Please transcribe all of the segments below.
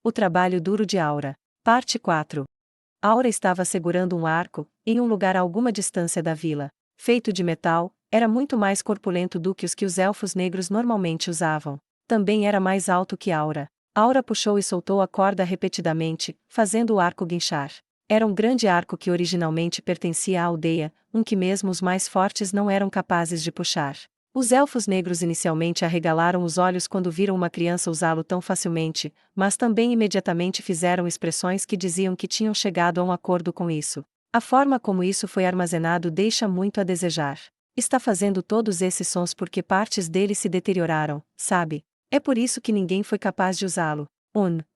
O trabalho duro de Aura. Parte 4. Aura estava segurando um arco, em um lugar a alguma distância da vila. Feito de metal, era muito mais corpulento do que os elfos negros normalmente usavam. Também era mais alto que Aura. Aura puxou e soltou a corda repetidamente, fazendo o arco guinchar. Era um grande arco que originalmente pertencia à aldeia, um que mesmo os mais fortes não eram capazes de puxar. Os elfos negros inicialmente arregalaram os olhos quando viram uma criança usá-lo tão facilmente, mas também imediatamente fizeram expressões que diziam que tinham chegado a um acordo com isso. A forma como isso foi armazenado deixa muito a desejar. Está fazendo todos esses sons porque partes dele se deterioraram, sabe? É por isso que ninguém foi capaz de usá-lo.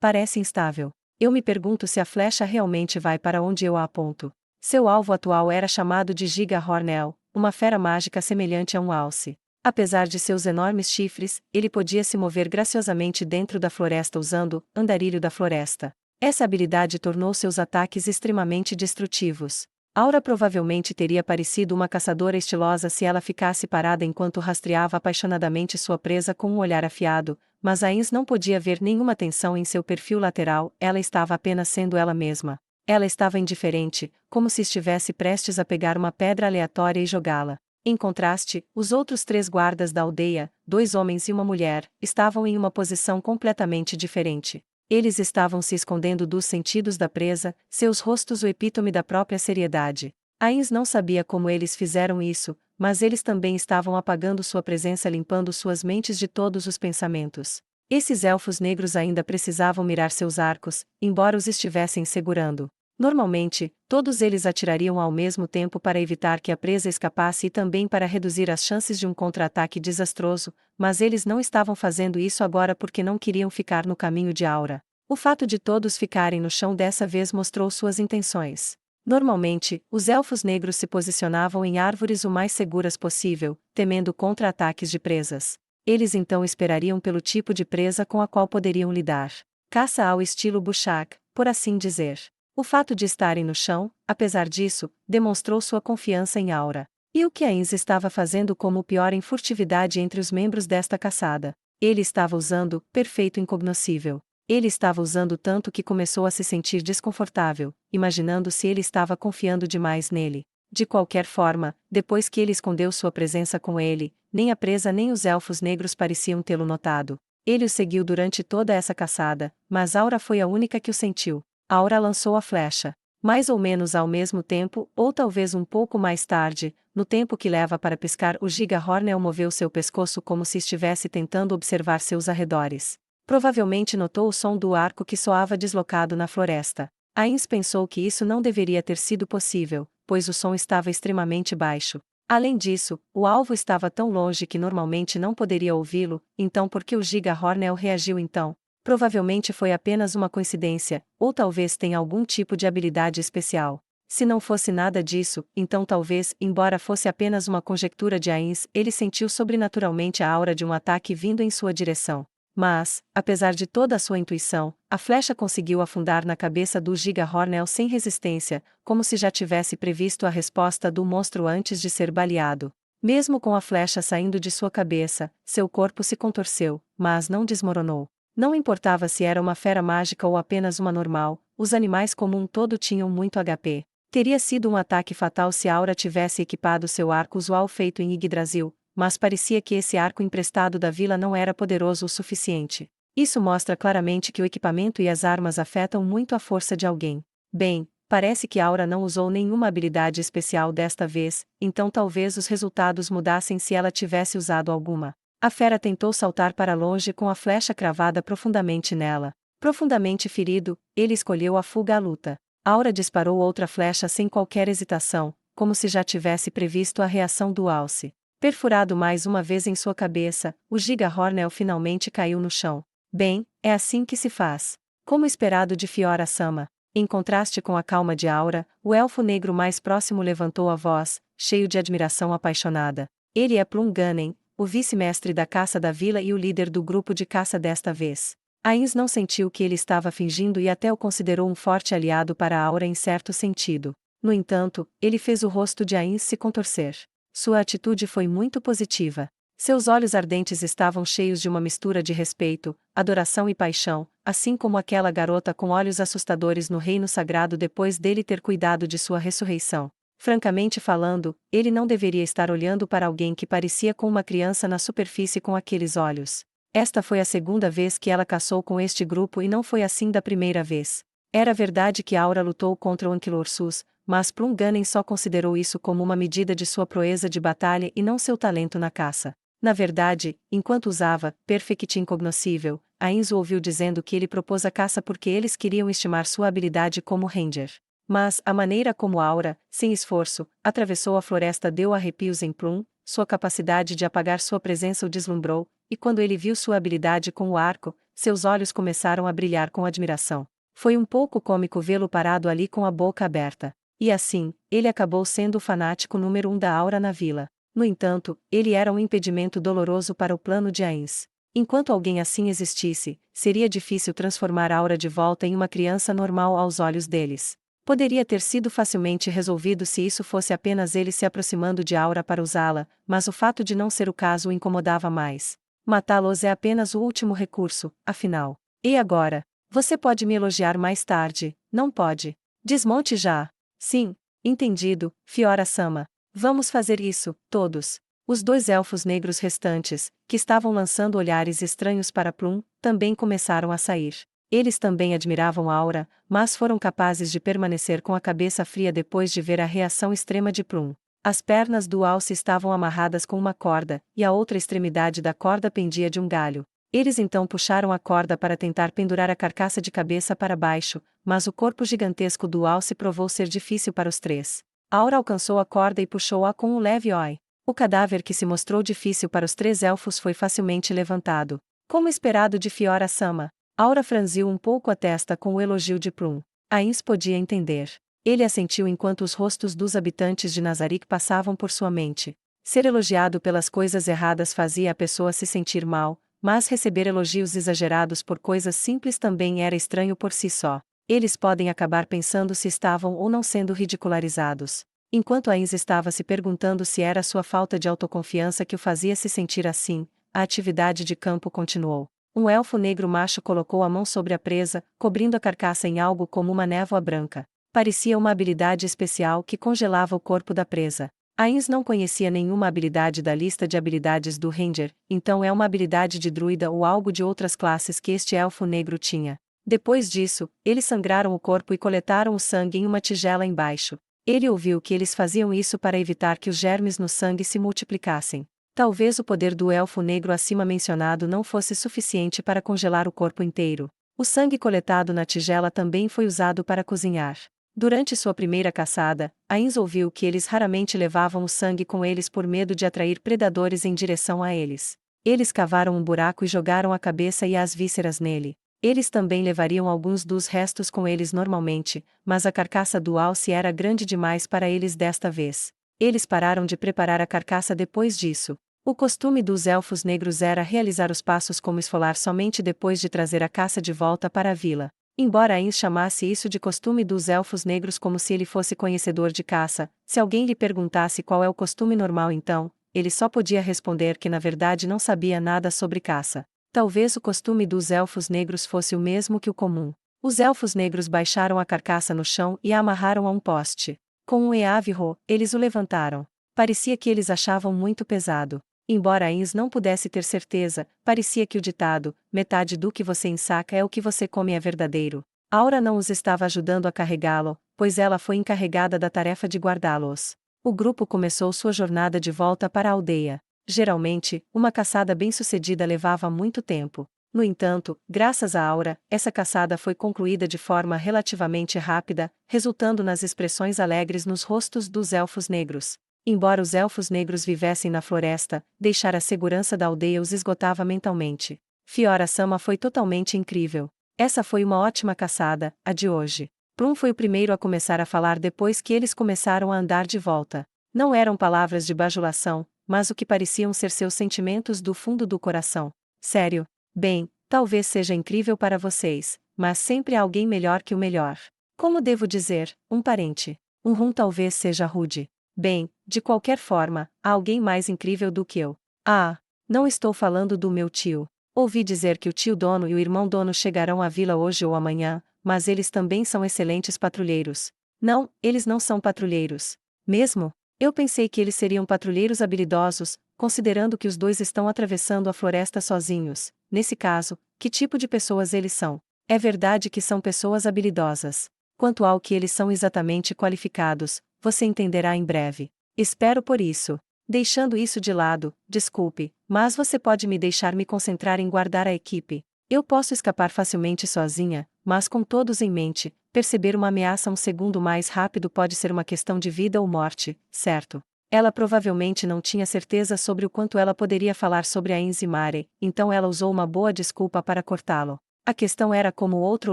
Parece instável. Eu me pergunto se a flecha realmente vai para onde eu a aponto. Seu alvo atual era chamado de Giga Hornell, uma fera mágica semelhante a um alce. Apesar de seus enormes chifres, ele podia se mover graciosamente dentro da floresta usando andarilho da floresta. Essa habilidade tornou seus ataques extremamente destrutivos. Aura provavelmente teria parecido uma caçadora estilosa se ela ficasse parada enquanto rastreava apaixonadamente sua presa com um olhar afiado, mas Ainz não podia ver nenhuma tensão em seu perfil lateral, ela estava apenas sendo ela mesma. Ela estava indiferente, como se estivesse prestes a pegar uma pedra aleatória e jogá-la. Em contraste, os outros 3 guardas da aldeia, 2 homens e uma mulher, estavam em uma posição completamente diferente. Eles estavam se escondendo dos sentidos da presa, seus rostos o epítome da própria seriedade. Ainz não sabia como eles fizeram isso, mas eles também estavam apagando sua presença, limpando suas mentes de todos os pensamentos. Esses elfos negros ainda precisavam mirar seus arcos, embora os estivessem segurando. Normalmente, todos eles atirariam ao mesmo tempo para evitar que a presa escapasse e também para reduzir as chances de um contra-ataque desastroso, mas eles não estavam fazendo isso agora porque não queriam ficar no caminho de Aura. O fato de todos ficarem no chão dessa vez mostrou suas intenções. Normalmente, os elfos negros se posicionavam em árvores o mais seguras possível, temendo contra-ataques de presas. Eles então esperariam pelo tipo de presa com a qual poderiam lidar. Caça ao estilo Bushak, por assim dizer. O fato de estarem no chão, apesar disso, demonstrou sua confiança em Aura. E o que Ainz estava fazendo como o pior em furtividade entre os membros desta caçada? Ele estava usando perfeito incognoscível. Ele estava usando tanto que começou a se sentir desconfortável, imaginando se ele estava confiando demais nele. De qualquer forma, depois que ele escondeu sua presença com ele, nem a presa nem os elfos negros pareciam tê-lo notado. Ele o seguiu durante toda essa caçada, mas Aura foi a única que o sentiu. Aura lançou a flecha. Mais ou menos ao mesmo tempo, ou talvez um pouco mais tarde, no tempo que leva para piscar, o Giga Hornell moveu seu pescoço como se estivesse tentando observar seus arredores. Provavelmente notou o som do arco que soava deslocado na floresta. Ainz pensou que isso não deveria ter sido possível, pois o som estava extremamente baixo. Além disso, o alvo estava tão longe que normalmente não poderia ouvi-lo, então por que o Giga Hornell reagiu então? Provavelmente foi apenas uma coincidência, ou talvez tenha algum tipo de habilidade especial. Se não fosse nada disso, então talvez, embora fosse apenas uma conjectura de Ainz, ele sentiu sobrenaturalmente a aura de um ataque vindo em sua direção. Mas, apesar de toda a sua intuição, a flecha conseguiu afundar na cabeça do Giga Hornell sem resistência, como se já tivesse previsto a resposta do monstro antes de ser baleado. Mesmo com a flecha saindo de sua cabeça, seu corpo se contorceu, mas não desmoronou. Não importava se era uma fera mágica ou apenas uma normal, os animais como um todo tinham muito HP. Teria sido um ataque fatal se Aura tivesse equipado seu arco usual feito em Yggdrasil, mas parecia que esse arco emprestado da vila não era poderoso o suficiente. Isso mostra claramente que o equipamento e as armas afetam muito a força de alguém. Bem, parece que Aura não usou nenhuma habilidade especial desta vez, então talvez os resultados mudassem se ela tivesse usado alguma. A fera tentou saltar para longe com a flecha cravada profundamente nela. Profundamente ferido, ele escolheu a fuga à luta. Aura disparou outra flecha sem qualquer hesitação, como se já tivesse previsto a reação do alce. Perfurado mais uma vez em sua cabeça, o Giga Hornell finalmente caiu no chão. Bem, é assim que se faz. Como esperado de Fiora Sama. Em contraste com a calma de Aura, o elfo negro mais próximo levantou a voz, cheio de admiração apaixonada. Ele é Plunganen, o vice-mestre da caça da vila e o líder do grupo de caça desta vez. Ainz não sentiu que ele estava fingindo e até o considerou um forte aliado para Aura em certo sentido. No entanto, ele fez o rosto de Ainz se contorcer. Sua atitude foi muito positiva. Seus olhos ardentes estavam cheios de uma mistura de respeito, adoração e paixão, assim como aquela garota com olhos assustadores no reino sagrado depois dele ter cuidado de sua ressurreição. Francamente falando, ele não deveria estar olhando para alguém que parecia com uma criança na superfície com aqueles olhos. Esta foi a segunda vez que ela caçou com este grupo e não foi assim da primeira vez. Era verdade que Aura lutou contra o Anquilorsus, mas Plum Gunning só considerou isso como uma medida de sua proeza de batalha e não seu talento na caça. Na verdade, enquanto usava Perfect Incognoscível, Ainz o ouviu dizendo que ele propôs a caça porque eles queriam estimar sua habilidade como Ranger. Mas, a maneira como Aura, sem esforço, atravessou a floresta deu arrepios em Plum, sua capacidade de apagar sua presença o deslumbrou, e quando ele viu sua habilidade com o arco, seus olhos começaram a brilhar com admiração. Foi um pouco cômico vê-lo parado ali com a boca aberta. E assim, ele acabou sendo o fanático número 1 da Aura na vila. No entanto, ele era um impedimento doloroso para o plano de Ainz. Enquanto alguém assim existisse, seria difícil transformar Aura de volta em uma criança normal aos olhos deles. Poderia ter sido facilmente resolvido se isso fosse apenas ele se aproximando de Aura para usá-la, mas o fato de não ser o caso o incomodava mais. Matá-los é apenas o último recurso, afinal. E agora? Você pode me elogiar mais tarde, não pode? Desmonte já. Sim, entendido, Fiora-sama. Vamos fazer isso, todos. Os dois elfos negros restantes, que estavam lançando olhares estranhos para Plum, também começaram a sair. Eles também admiravam Aura, mas foram capazes de permanecer com a cabeça fria depois de ver a reação extrema de Plum. As pernas do alce estavam amarradas com uma corda, e a outra extremidade da corda pendia de um galho. Eles então puxaram a corda para tentar pendurar a carcaça de cabeça para baixo, mas o corpo gigantesco do alce provou ser difícil para os três. Aura alcançou a corda e puxou-a com um leve oi. O cadáver que se mostrou difícil para os três elfos foi facilmente levantado. Como esperado de Fiora-sama, Aura franziu um pouco a testa com o elogio de Plum. Ainz podia entender. Ele assentiu enquanto os rostos dos habitantes de Nazarick passavam por sua mente. Ser elogiado pelas coisas erradas fazia a pessoa se sentir mal, mas receber elogios exagerados por coisas simples também era estranho por si só. Eles podem acabar pensando se estavam ou não sendo ridicularizados. Enquanto Ainz estava se perguntando se era sua falta de autoconfiança que o fazia se sentir assim, a atividade de campo continuou. Um elfo negro macho colocou a mão sobre a presa, cobrindo a carcaça em algo como uma névoa branca. Parecia uma habilidade especial que congelava o corpo da presa. Ainz não conhecia nenhuma habilidade da lista de habilidades do Ranger, então é uma habilidade de druida ou algo de outras classes que este elfo negro tinha. Depois disso, eles sangraram o corpo e coletaram o sangue em uma tigela embaixo. Ele ouviu que eles faziam isso para evitar que os germes no sangue se multiplicassem. Talvez o poder do elfo negro acima mencionado não fosse suficiente para congelar o corpo inteiro. O sangue coletado na tigela também foi usado para cozinhar. Durante sua primeira caçada, Ainz ouviu que eles raramente levavam o sangue com eles por medo de atrair predadores em direção a eles. Eles cavaram um buraco e jogaram a cabeça e as vísceras nele. Eles também levariam alguns dos restos com eles normalmente, mas a carcaça do alce era grande demais para eles desta vez. Eles pararam de preparar a carcaça depois disso. O costume dos elfos negros era realizar os passos como esfolar somente depois de trazer a caça de volta para a vila. Embora Ainz chamasse isso de costume dos elfos negros como se ele fosse conhecedor de caça, se alguém lhe perguntasse qual é o costume normal então, ele só podia responder que na verdade não sabia nada sobre caça. Talvez o costume dos elfos negros fosse o mesmo que o comum. Os elfos negros baixaram a carcaça no chão e a amarraram a um poste. Com um eavro, eles o levantaram. Parecia que eles achavam muito pesado. Embora Ainz não pudesse ter certeza, parecia que o ditado, metade do que você ensaca é o que você come é verdadeiro. Aura não os estava ajudando a carregá-lo, pois ela foi encarregada da tarefa de guardá-los. O grupo começou sua jornada de volta para a aldeia. Geralmente, uma caçada bem-sucedida levava muito tempo. No entanto, graças a Aura, essa caçada foi concluída de forma relativamente rápida, resultando nas expressões alegres nos rostos dos elfos negros. Embora os elfos negros vivessem na floresta, deixar a segurança da aldeia os esgotava mentalmente. Fiora-sama foi totalmente incrível. Essa foi uma ótima caçada, a de hoje. Plum foi o primeiro a começar a falar depois que eles começaram a andar de volta. Não eram palavras de bajulação, mas o que pareciam ser seus sentimentos do fundo do coração. Sério? Bem, talvez seja incrível para vocês, mas sempre há alguém melhor que o melhor. Como devo dizer, um parente. Um rum talvez seja rude. Bem, de qualquer forma, há alguém mais incrível do que eu. Ah, Não estou falando do meu tio. Ouvi dizer que o tio dono e o irmão dono chegarão à vila hoje ou amanhã, mas eles também são excelentes patrulheiros. Não, eles não são patrulheiros. Mesmo? Eu pensei que eles seriam patrulheiros habilidosos, considerando que os dois estão atravessando a floresta sozinhos. Nesse caso, que tipo de pessoas eles são? É verdade que são pessoas habilidosas. Quanto ao que eles são exatamente qualificados, você entenderá em breve. Espero por isso. Deixando isso de lado, desculpe, mas você pode me deixar me concentrar em guardar a equipe. Eu posso escapar facilmente sozinha, mas com todos em mente, perceber uma ameaça um segundo mais rápido pode ser uma questão de vida ou morte, certo? Ela provavelmente não tinha certeza sobre o quanto ela poderia falar sobre a Enzimare, então ela usou uma boa desculpa para cortá-lo. A questão era como o outro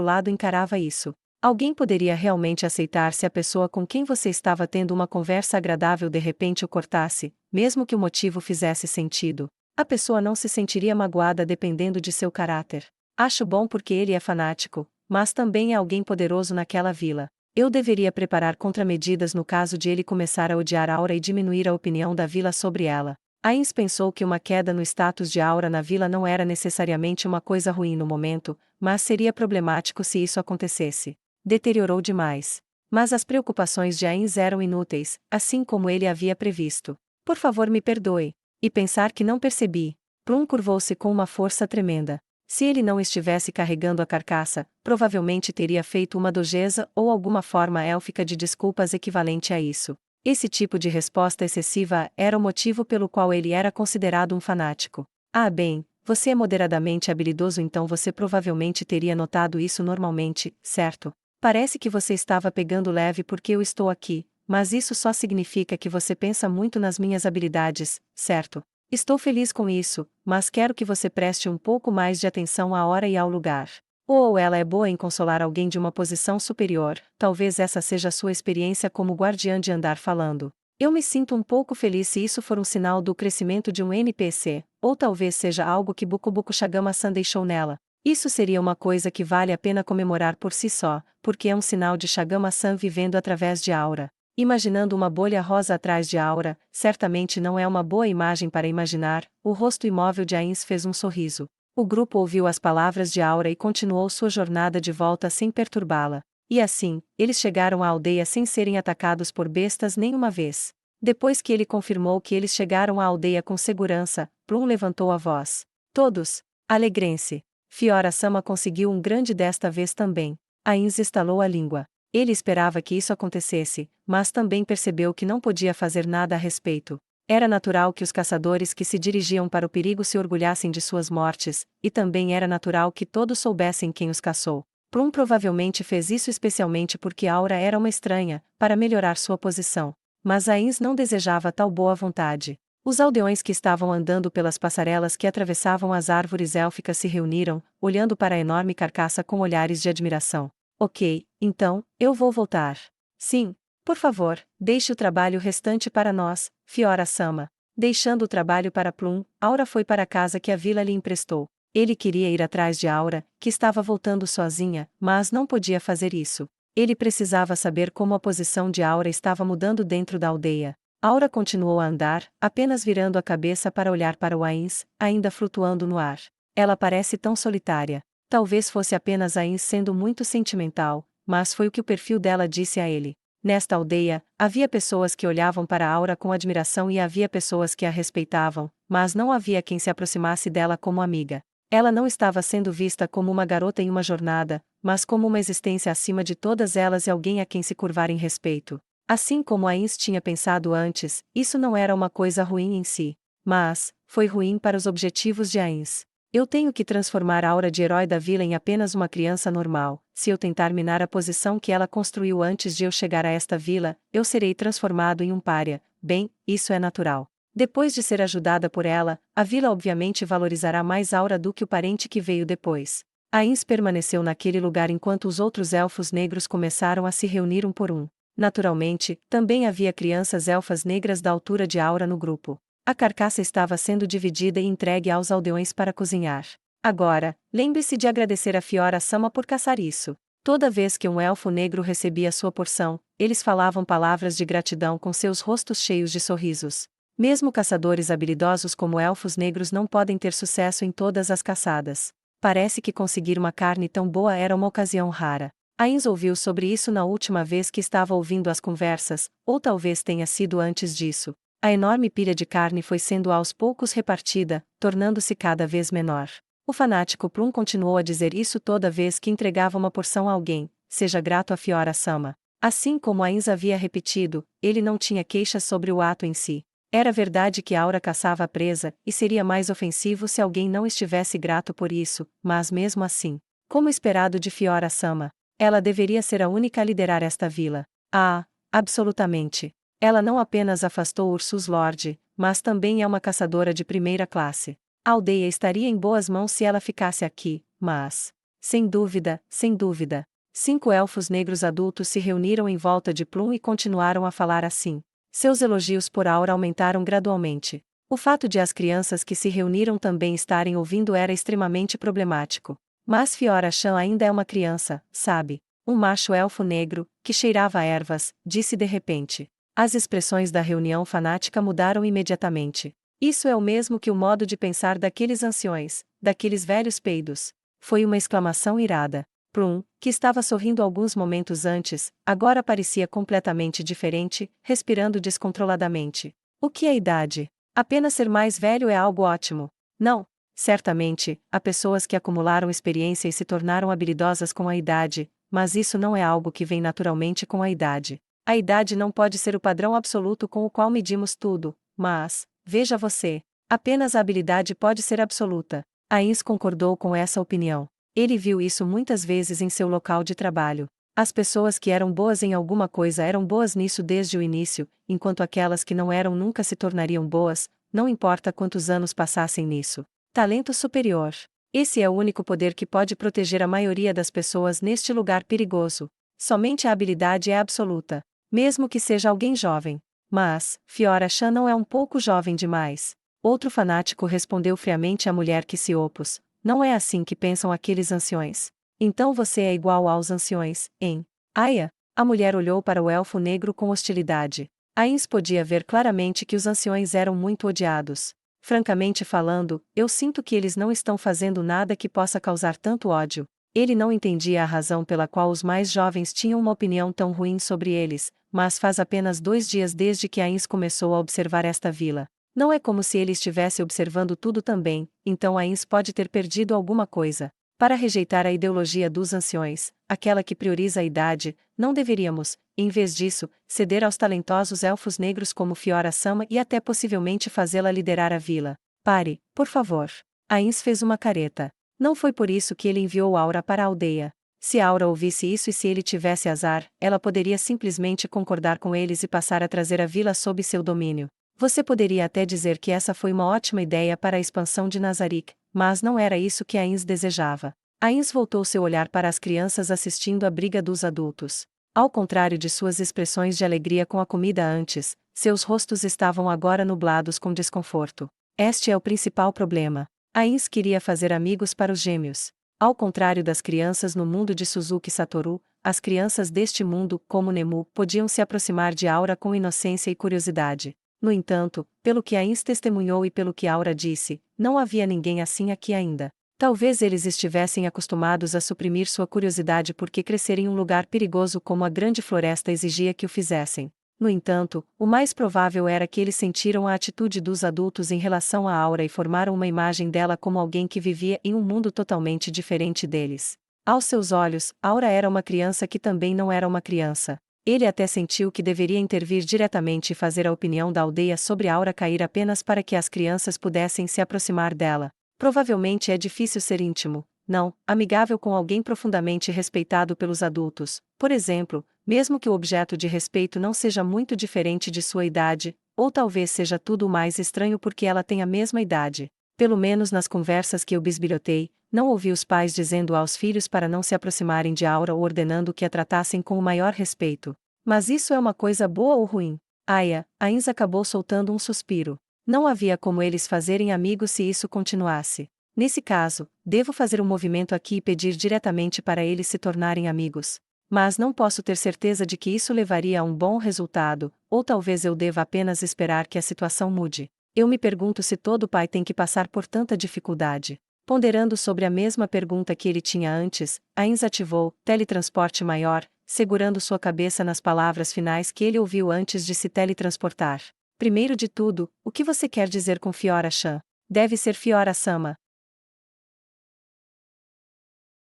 lado encarava isso. Alguém poderia realmente aceitar se a pessoa com quem você estava tendo uma conversa agradável de repente o cortasse, mesmo que o motivo fizesse sentido? A pessoa não se sentiria magoada dependendo de seu caráter. Acho bom porque ele é fanático, mas também é alguém poderoso naquela vila. Eu deveria preparar contramedidas no caso de ele começar a odiar Aura e diminuir a opinião da vila sobre ela. Ainz pensou que uma queda no status de Aura na vila não era necessariamente uma coisa ruim no momento, mas seria problemático se isso acontecesse. Deteriorou demais. Mas as preocupações de Ainz eram inúteis, assim como ele havia previsto. Por favor, me perdoe. E pensar que não percebi. Plum curvou-se com uma força tremenda. Se ele não estivesse carregando a carcaça, provavelmente teria feito uma dogeza ou alguma forma élfica de desculpas equivalente a isso. Esse tipo de resposta excessiva era o motivo pelo qual ele era considerado um fanático. Ah, bem, você é moderadamente habilidoso, então você provavelmente teria notado isso normalmente, certo? Parece que você estava pegando leve porque eu estou aqui, mas isso só significa que você pensa muito nas minhas habilidades, certo? Estou feliz com isso, mas quero que você preste um pouco mais de atenção à hora e ao lugar. Ou ela é boa em consolar alguém de uma posição superior, talvez essa seja a sua experiência como guardiã de andar falando. Eu me sinto um pouco feliz se isso for um sinal do crescimento de um NPC, ou talvez seja algo que Bukubuku Shagama-san deixou nela. Isso seria uma coisa que vale a pena comemorar por si só, porque é um sinal de Shagama-san vivendo através de Aura. Imaginando uma bolha rosa atrás de Aura, certamente não é uma boa imagem para imaginar. O rosto imóvel de Ainz fez um sorriso. O grupo ouviu as palavras de Aura e continuou sua jornada de volta sem perturbá-la. E assim, eles chegaram à aldeia sem serem atacados por bestas nenhuma vez. Depois que ele confirmou que eles chegaram à aldeia com segurança, Plum levantou a voz. Todos, alegrem-se. Fiora-sama conseguiu um grande desta vez também. Ainz estalou a língua. Ele esperava que isso acontecesse, mas também percebeu que não podia fazer nada a respeito. Era natural que os caçadores que se dirigiam para o perigo se orgulhassem de suas mortes, e também era natural que todos soubessem quem os caçou. Plum provavelmente fez isso especialmente porque Aura era uma estranha, para melhorar sua posição. Mas Ainz não desejava tal boa vontade. Os aldeões que estavam andando pelas passarelas que atravessavam as árvores élficas se reuniram, olhando para a enorme carcaça com olhares de admiração. Ok, então, eu vou voltar. Sim, por favor, deixe o trabalho restante para nós, Fiora-sama. Deixando o trabalho para Plum, Aura foi para a casa que a vila lhe emprestou. Ele queria ir atrás de Aura, que estava voltando sozinha, mas não podia fazer isso. Ele precisava saber como a posição de Aura estava mudando dentro da aldeia. Aura continuou a andar, apenas virando a cabeça para olhar para o Ainz, ainda flutuando no ar. Ela parece tão solitária. Talvez fosse apenas Ainz sendo muito sentimental, mas foi o que o perfil dela disse a ele. Nesta aldeia, havia pessoas que olhavam para Aura com admiração e havia pessoas que a respeitavam, mas não havia quem se aproximasse dela como amiga. Ela não estava sendo vista como uma garota em uma jornada, mas como uma existência acima de todas elas e alguém a quem se curvar em respeito. Assim como Ainz tinha pensado antes, isso não era uma coisa ruim em si. Mas, foi ruim para os objetivos de Ainz. Eu tenho que transformar a Aura de herói da vila em apenas uma criança normal. Se eu tentar minar a posição que ela construiu antes de eu chegar a esta vila, eu serei transformado em um pária. Bem, isso é natural. Depois de ser ajudada por ela, a vila obviamente valorizará mais Aura do que o parente que veio depois. Ainz permaneceu naquele lugar enquanto os outros elfos negros começaram a se reunir um por um. Naturalmente, também havia crianças elfas negras da altura de Aura no grupo. A carcaça estava sendo dividida e entregue aos aldeões para cozinhar. Agora, lembre-se de agradecer a Fiora-sama por caçar isso. Toda vez que um elfo negro recebia sua porção, eles falavam palavras de gratidão com seus rostos cheios de sorrisos. Mesmo caçadores habilidosos como elfos negros não podem ter sucesso em todas as caçadas. Parece que conseguir uma carne tão boa era uma ocasião rara. Ainz ouviu sobre isso na última vez que estava ouvindo as conversas, ou talvez tenha sido antes disso. A enorme pilha de carne foi sendo aos poucos repartida, tornando-se cada vez menor. O fanático Plum continuou a dizer isso toda vez que entregava uma porção a alguém: seja grato a Fiora-sama. Assim como Ainz havia repetido, ele não tinha queixas sobre o ato em si. Era verdade que Aura caçava a presa, e seria mais ofensivo se alguém não estivesse grato por isso, mas mesmo assim, como esperado de Fiora-sama, ela deveria ser a única a liderar esta vila. Ah, absolutamente. Ela não apenas afastou Ursus Lord, mas também é uma caçadora de primeira classe. A aldeia estaria em boas mãos se ela ficasse aqui, mas... Sem dúvida, sem dúvida. 5 elfos negros adultos se reuniram em volta de Plum e continuaram a falar assim. Seus elogios por Aura aumentaram gradualmente. O fato de as crianças que se reuniram também estarem ouvindo era extremamente problemático. Mas Fiora-chan ainda é uma criança, sabe? Um macho elfo negro, que cheirava a ervas, disse de repente. As expressões da reunião fanática mudaram imediatamente. Isso é o mesmo que o modo de pensar daqueles anciões, daqueles velhos peidos. Foi uma exclamação irada. Plum, que estava sorrindo alguns momentos antes, agora parecia completamente diferente, respirando descontroladamente. O que é idade? Apenas ser mais velho é algo ótimo. Não. Certamente, há pessoas que acumularam experiência e se tornaram habilidosas com a idade, mas isso não é algo que vem naturalmente com a idade. A idade não pode ser o padrão absoluto com o qual medimos tudo, mas, veja você, apenas a habilidade pode ser absoluta. Ainz concordou com essa opinião. Ele viu isso muitas vezes em seu local de trabalho. As pessoas que eram boas em alguma coisa eram boas nisso desde o início, enquanto aquelas que não eram nunca se tornariam boas, não importa quantos anos passassem nisso. Talento superior. Esse é o único poder que pode proteger a maioria das pessoas neste lugar perigoso. Somente a habilidade é absoluta, mesmo que seja alguém jovem. Mas, Fiora-chan não é um pouco jovem demais. Outro fanático respondeu friamente à mulher que se opôs. Não é assim que pensam aqueles anciões. Então você é igual aos anciões, hein? Aya! A mulher olhou para o elfo negro com hostilidade. Ainz podia ver claramente que os anciões eram muito odiados. Francamente falando, eu sinto que eles não estão fazendo nada que possa causar tanto ódio. Ele não entendia a razão pela qual os mais jovens tinham uma opinião tão ruim sobre eles, mas faz apenas 2 dias desde que Ainz começou a observar esta vila. Não é como se ele estivesse observando tudo também, então Ainz pode ter perdido alguma coisa. Para rejeitar a ideologia dos anciões, aquela que prioriza a idade, não deveríamos, em vez disso, ceder aos talentosos elfos negros como Fiora-sama e até possivelmente fazê-la liderar a vila. Pare, por favor. Ainz fez uma careta. Não foi por isso que ele enviou Aura para a aldeia. Se Aura ouvisse isso e se ele tivesse azar, ela poderia simplesmente concordar com eles e passar a trazer a vila sob seu domínio. Você poderia até dizer que essa foi uma ótima ideia para a expansão de Nazarick, mas não era isso que Ainz desejava. Ainz voltou seu olhar para as crianças assistindo à briga dos adultos. Ao contrário de suas expressões de alegria com a comida antes, seus rostos estavam agora nublados com desconforto. Este é o principal problema. Ainz queria fazer amigos para os gêmeos. Ao contrário das crianças no mundo de Suzuki Satoru, as crianças deste mundo, como Nemu, podiam se aproximar de Aura com inocência e curiosidade. No entanto, pelo que Ainz testemunhou e pelo que Aura disse, não havia ninguém assim aqui ainda. Talvez eles estivessem acostumados a suprimir sua curiosidade porque crescer em um lugar perigoso como a grande floresta exigia que o fizessem. No entanto, o mais provável era que eles sentiram a atitude dos adultos em relação a Aura e formaram uma imagem dela como alguém que vivia em um mundo totalmente diferente deles. Aos seus olhos, Aura era uma criança que também não era uma criança. Ele até sentiu que deveria intervir diretamente e fazer a opinião da aldeia sobre Aura cair apenas para que as crianças pudessem se aproximar dela. Provavelmente é difícil ser íntimo, não, amigável com alguém profundamente respeitado pelos adultos, por exemplo, mesmo que o objeto de respeito não seja muito diferente de sua idade, ou talvez seja tudo o mais estranho porque ela tem a mesma idade. Pelo menos nas conversas que eu bisbilhotei, não ouvi os pais dizendo aos filhos para não se aproximarem de Aura ou ordenando que a tratassem com o maior respeito. Mas isso é uma coisa boa ou ruim? Aya, Ainz acabou soltando um suspiro. Não havia como eles fazerem amigos se isso continuasse. Nesse caso, devo fazer um movimento aqui e pedir diretamente para eles se tornarem amigos. Mas não posso ter certeza de que isso levaria a um bom resultado, ou talvez eu deva apenas esperar que a situação mude. Eu me pergunto se todo pai tem que passar por tanta dificuldade. Ponderando sobre a mesma pergunta que ele tinha antes, Ains ativou teletransporte maior, segurando sua cabeça nas palavras finais que ele ouviu antes de se teletransportar. Primeiro de tudo, o que você quer dizer com Fiora-chan? Deve ser Fiora-sama.